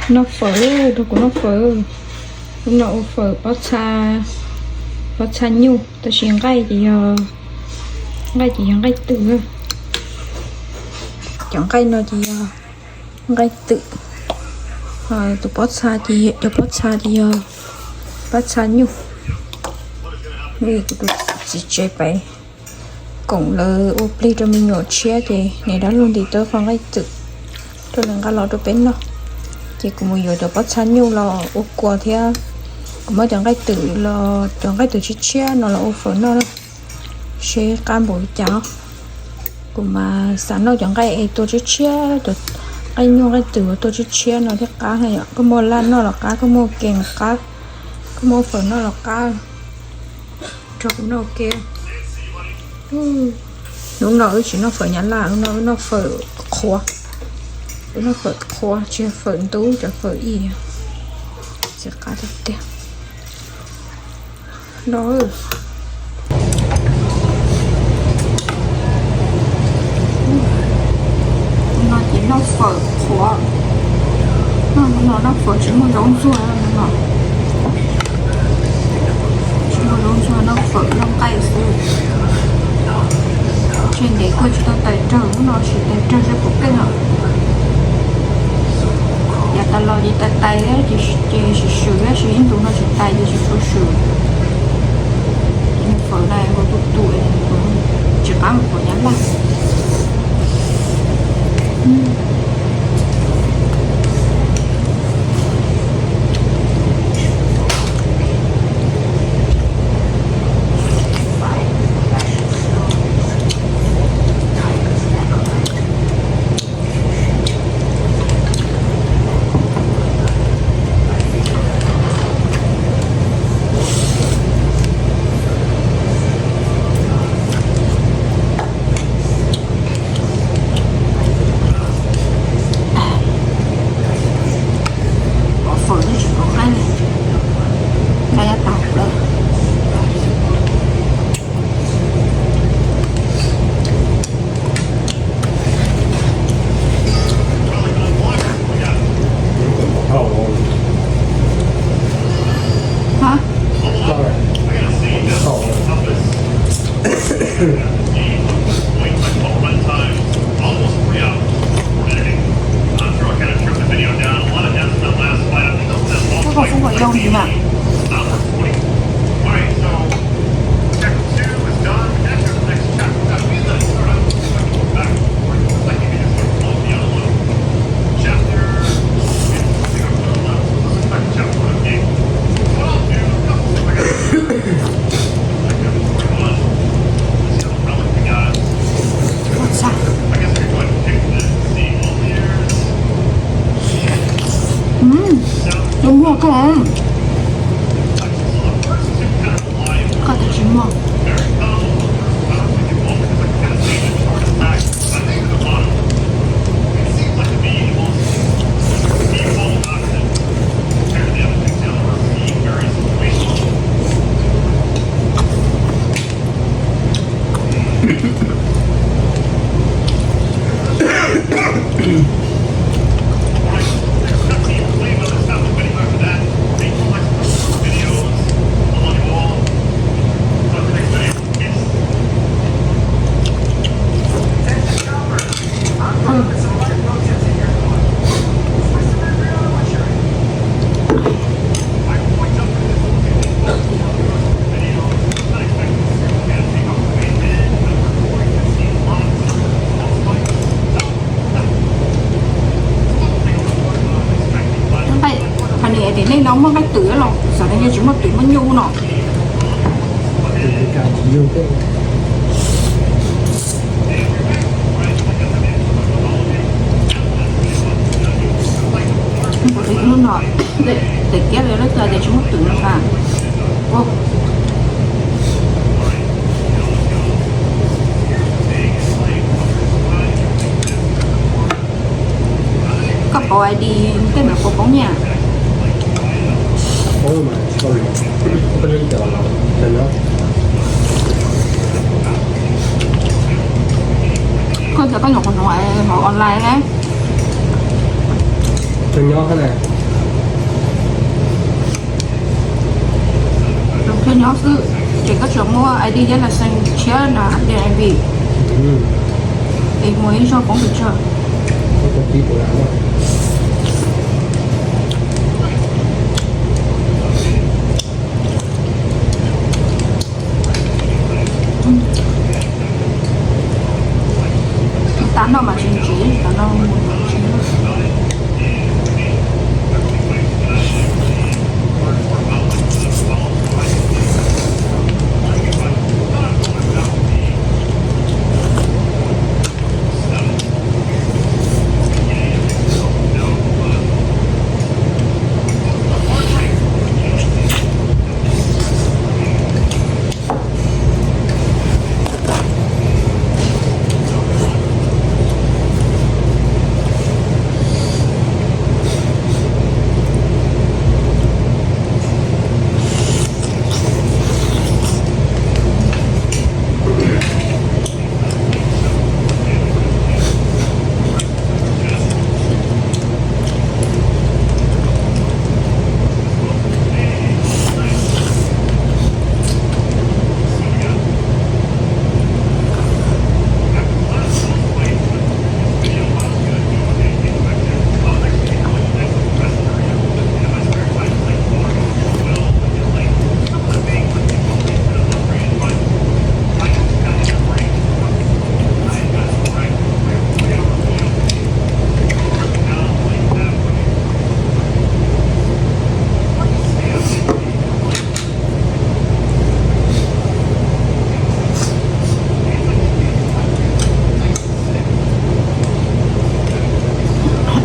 nó phở tôi cũng nó phở cũng nó phở bát cha nhu tôi xin gai thì gai chỉ gai tự chẳng gai nó thì gai tự tôi bát cha thì cho bát cha thì bát cha nhu này tôi chỉ chơi bài cũng là ô plei cho mình ngồi chia thì này đó luôn thì tôi không gai tự tôi lần cái lọ tôi bên nó chỉ cũng muốn được bắt chăn nhiều là ô qua thì cũng mới chẳng cái tự là chẳng cái tự chia nó là ô phở nó sẽ cam bột cháo cũng mà sẵn nó chẳng cái tôi chia tôi cái nhiều cái tự tôi chia nó theo cá hay ạ có mua lan nó là cá có mua kèn cá có mua phở nó là cá cho cũng nó ok đúng rồi chỉ nó phở nhắn là nó phở khô nó phở khô chưa phở tú cho phở y sẽ cá được tiền đó nó chỉ nó phở khô nó phở chỉ một giống rùa nó chỉ một giống rùa nó phở nó cay xưa trên để coi chúng ta tay trâu nó chỉ tay trâu sẽ phục cái nào giờ ta lo đi tay tay á thì sửa á sửa những tụi nó sửa tay thì sửa nhưng phở này có tuổi chỉ có một phở nhắn là không phải đâu gì mà đúng rồi không có thể chín mà để nên nóng một cách tưới lọc sợ đây chúng mà tưới mà nhu nọ không có tưới luôn nọ để kéo lấy nó để chúng mà tưới nó vào ô có bộ ID cái mà có bóng nhà Oh my, sorry. Không nên chờ lâu. Chờ nữa. Con sẽ có nhục ngoại họ online đấy. Chờ nhỏ thế này. Thôi nhỏ cứ chỉ có chỗ mua ID rất là xanh chia là để anh bị thì mới cho cũng được chưa เขาจะตีโบราณว่า tán đâu mà chín chỉ tán đâu chín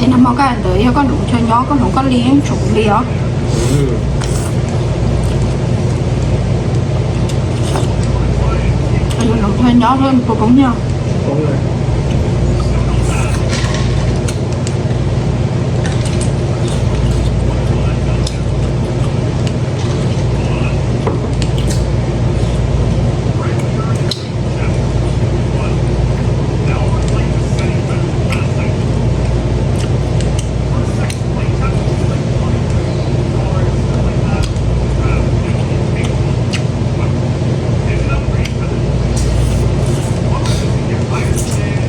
em nằm cái đấy có đủ cho nhỏ có đủ có liếng chủ liếng đủ cho nhỏ hơn cô cũng nhau ตรงเลย Hãy subscribe cho kênh Ghiền Mì Gõ để không bỏ lỡ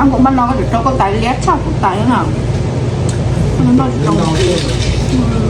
Trong cũng bắt nó được cho con cái lét trong cũng cái nào. Nó được trong.